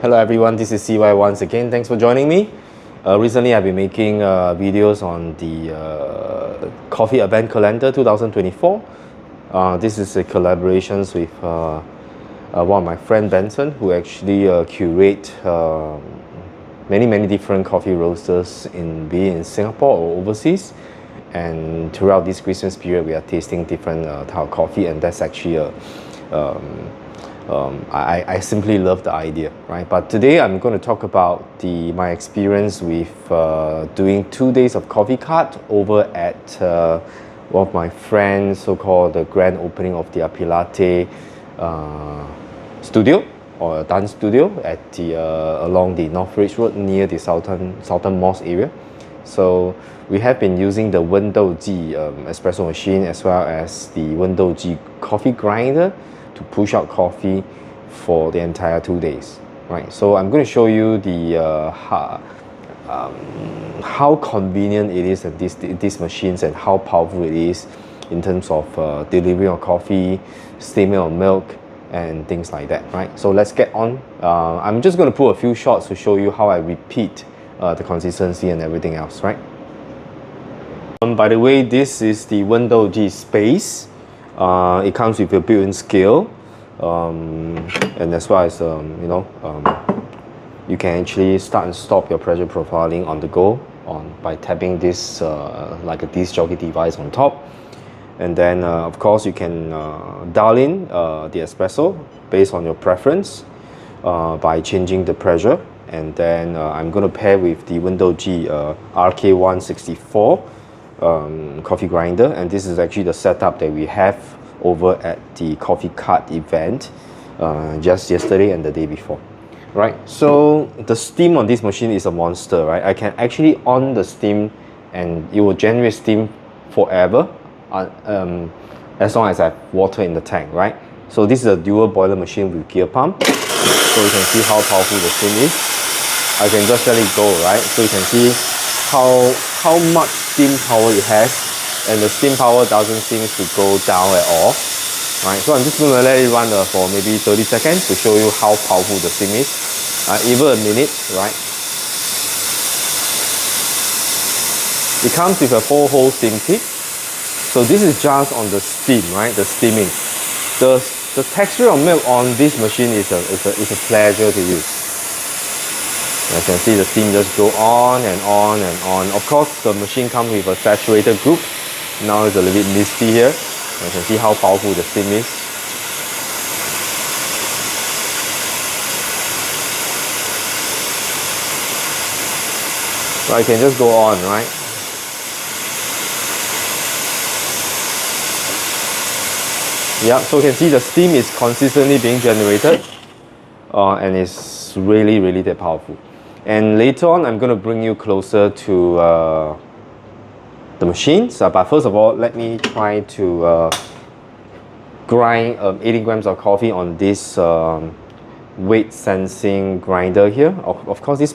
Hello everyone, this is CY once again. Thanks for joining me. Recently I've been making videos on the Coffee Event Calendar 2024. This is a collaboration with one of my friend Benson, who actually curate many different coffee roasters be it in Singapore or overseas. And throughout this Christmas period, we are tasting different type of coffee, and that's actually I simply love the idea, right? But today I'm going to talk about my experience with doing 2 days of coffee cart over at one of my friends, so-called the grand opening of the Pilate studio or dance studio at along the North Ridge Road near the Southern Mosque area. So we have been using the Wendougee espresso machine as well as the Wendougee coffee grinder to push out coffee for the entire 2 days, right? So I'm going to show you the how convenient it is at these machines and how powerful it is in terms of delivery of coffee, steaming of milk, and things like that, right? So let's get on. I'm just going to put a few shots to show you how I repeat the consistency and everything else, right? By the way, this is the Wendougee space. It comes with a built-in scale, and as well as you can actually start and stop your pressure profiling on the go by tapping this like a disc jockey device on top. And then of course you can dial in the espresso based on your preference by changing the pressure. And then I'm going to pair with the Wendougee RKone 64 coffee grinder, and this is actually the setup that we have over at the coffee cart event just yesterday and the day before, right? So the steam on this machine is a monster, right? I can actually on the steam and it will generate steam forever as long as I have water in the tank, right? So this is a dual boiler machine with gear pump, so you can see how powerful the steam is. I can just let it go, right? So you can see how much steam power it has, and the steam power doesn't seem to go down at all, right? So I'm just going to let it run for maybe 30 seconds to show you how powerful the steam is, even a minute, right? It comes with a 4-hole steam tip. So this is just on the steam, right? The steaming. The texture of milk on this machine is a pleasure to use. As you can see, the steam just go on and on and on. Of course, the machine comes with a saturated group. Now it's a little bit misty here. You can see how powerful the steam is. Right, you can just go on, right? Yeah, so you can see the steam is consistently being generated, and it's really that powerful. And later on, I'm going to bring you closer to the machines. But first of all, let me try to grind 80 grams of coffee on this weight sensing grinder here. Of course, this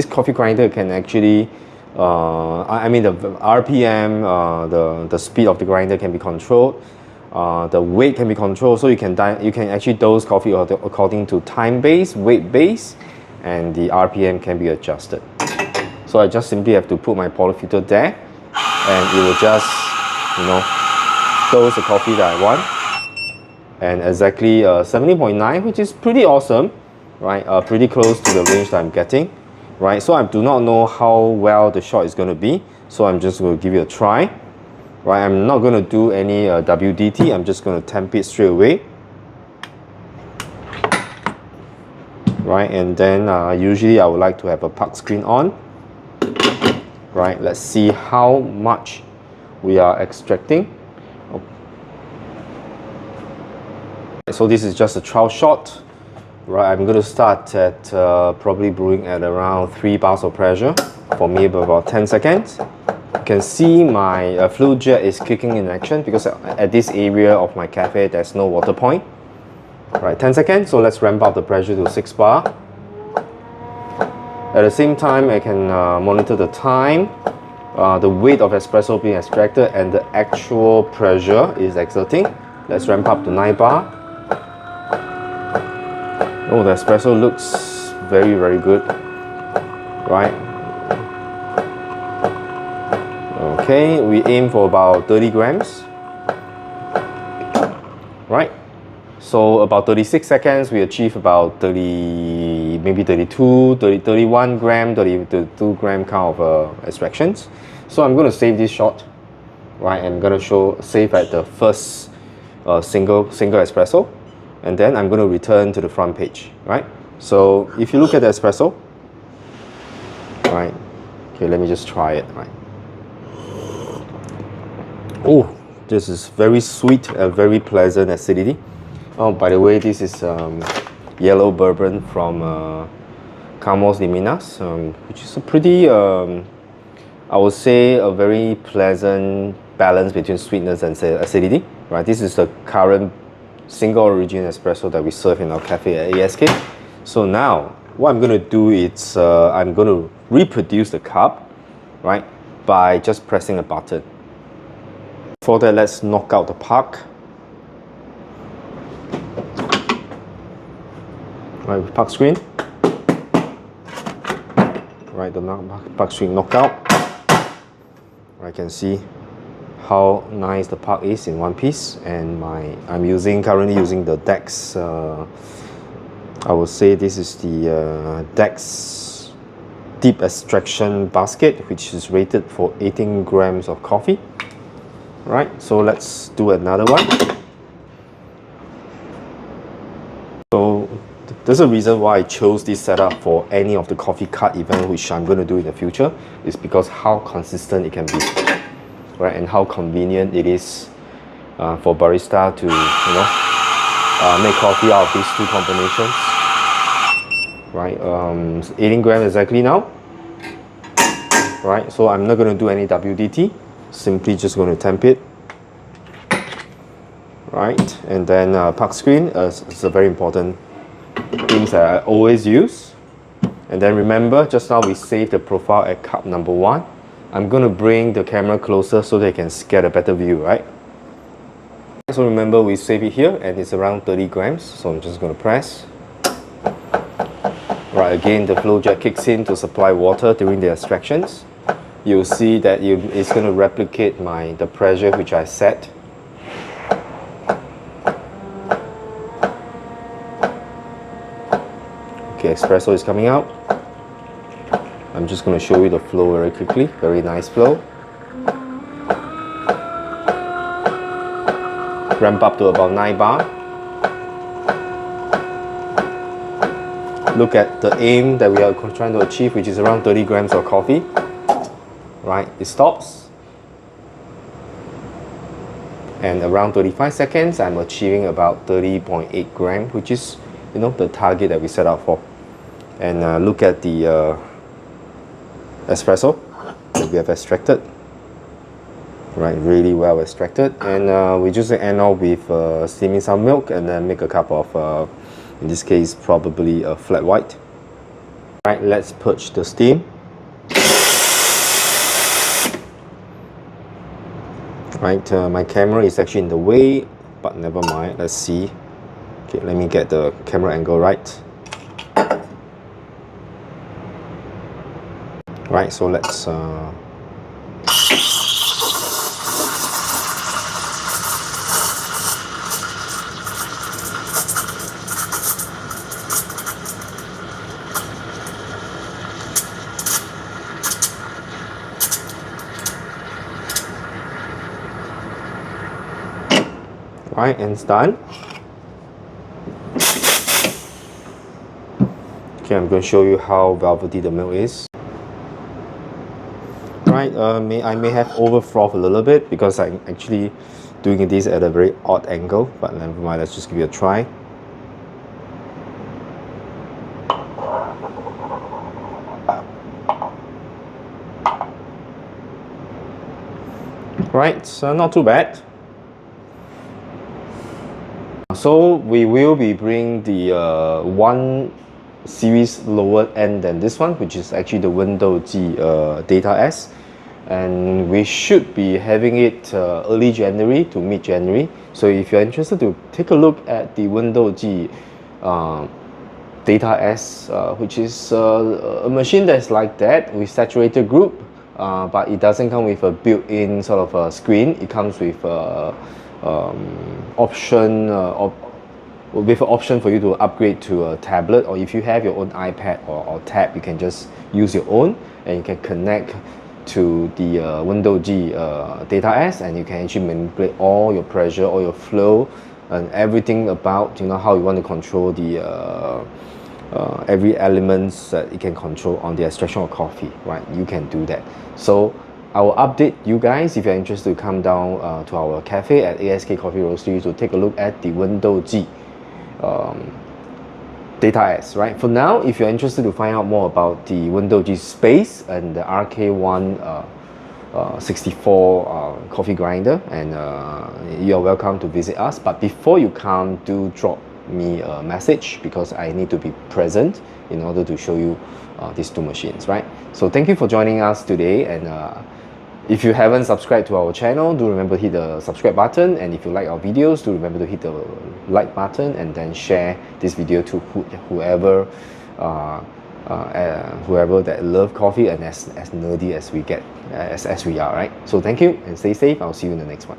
coffee grinder can actually, I mean the RPM, the speed of the grinder can be controlled. The weight can be controlled, so you can actually dose coffee according to time base, weight base, and the RPM can be adjusted. So I just simply have to put my polyfilter there, and it will just, dose the coffee that I want. And exactly 70.9, which is pretty awesome, right? Pretty close to the range that I'm getting, right? So I do not know how well the shot is going to be, so I'm just going to give it a try, right? I'm not going to do any WDT. I'm just going to temp it straight away. Right, and then usually I would like to have a puck screen on. Right, let's see how much we are extracting. So this is just a trial shot. Right, I'm going to start at probably brewing at around 3 bars of pressure for maybe about 10 seconds. You can see my fluid jet is kicking in action because at this area of my cafe there's no water point. Right, 10 seconds, so let's ramp up the pressure to 6 bar. At the same time, I can monitor the time, the weight of espresso being extracted, and the actual pressure is exerting. Let's ramp up to 9 bar. Oh, the espresso looks very, very good, right? Okay, we aim for about 30 grams, right? So about 36 seconds, we achieve about 30, maybe 32, 30, 31 gram, 32 gram kind of extractions. So I'm going to save this shot, right? I'm going to save at the first single espresso, and then I'm going to return to the front page, right? So if you look at the espresso, right? Okay, let me just try it, right? Oh, this is very sweet and very pleasant acidity. Oh, by the way, this is yellow bourbon from Campos de Minas, which is a pretty, I would say, a very pleasant balance between sweetness and acidity. Right, this is the current single origin espresso that we serve in our cafe at ASK. So now, what I'm going to do is I'm going to reproduce the cup, right, by just pressing a button. For that, let's knock out the puck. Right, puck screen. Right, the puck screen knockout. I can see how nice the puck is in one piece, and I'm currently using the Dex. I would say this is the Dex deep extraction basket, which is rated for 18 grams of coffee. Right, so let's do another one. So there's a reason why I chose this setup for any of the coffee cut event which I'm going to do in the future, is because how consistent it can be, right, and how convenient it is for barista to make coffee out of these two combinations. Right, 18 grams exactly now. Right, so I'm not going to do any WDT. Simply just going to temp it, right? And then puck screen is a very important thing that I always use. And then remember, just now we saved the profile at cup number 1. I'm going to bring the camera closer so they can get a better view, right? So remember, we save it here and it's around 30 grams. So I'm just going to press. Right, again, the flow jet kicks in to supply water during the extractions. You'll see that it's going to replicate the pressure which I set. Okay, espresso is coming out. I'm just going to show you the flow very quickly. Very nice flow. Ramp up to about 9 bar. Look at the aim that we are trying to achieve, which is around 30 grams of coffee. Right, it stops, and around 35 seconds I'm achieving about 30.8 grams, which is the target that we set out for. And look at the espresso that we have extracted. Right, really well extracted, and we just end off with steaming some milk and then make a cup of in this case probably a flat white. Right, let's purge the steam. Right, my camera is actually in the way, but never mind, let's see. Okay, let me get the camera angle right. Right, so let's right, and it's done. Okay, I'm going to show you how velvety the milk is. Right, I may have over frothed a little bit because I'm actually doing this at a very odd angle, but never mind, let's just give it a try. Right, so not too bad. So we will be bringing the one series lower end than this one, which is actually the Wendougee Data S, and we should be having it early January to mid-January. So if you're interested to take a look at the Wendougee Data S, which is a machine that's like that with saturated group, but it doesn't come with a built-in sort of a screen. It comes with option with an option for you to upgrade to a tablet, or if you have your own iPad or tab, you can just use your own, and you can connect to the Wendougee Data S, and you can actually manipulate all your pressure, all your flow, and everything about, you know, how you want to control the every elements that you can control on the extraction of coffee, right? You can do that. So I will update you guys if you're interested to come down to our cafe at ASK Coffee Roastery to take a look at the Wendougee Data S, right? For now, if you're interested to find out more about the Wendougee space and the RKone 64 coffee grinder, and you're welcome to visit us. But before you come, do drop me a message, because I need to be present in order to show you these two machines, right? So thank you for joining us today, and if you haven't subscribed to our channel, do remember to hit the subscribe button, and if you like our videos, do remember to hit the like button, and then share this video to whoever whoever that love coffee and as nerdy as we get, as we are, right? So thank you and stay safe. I'll see you in the next one.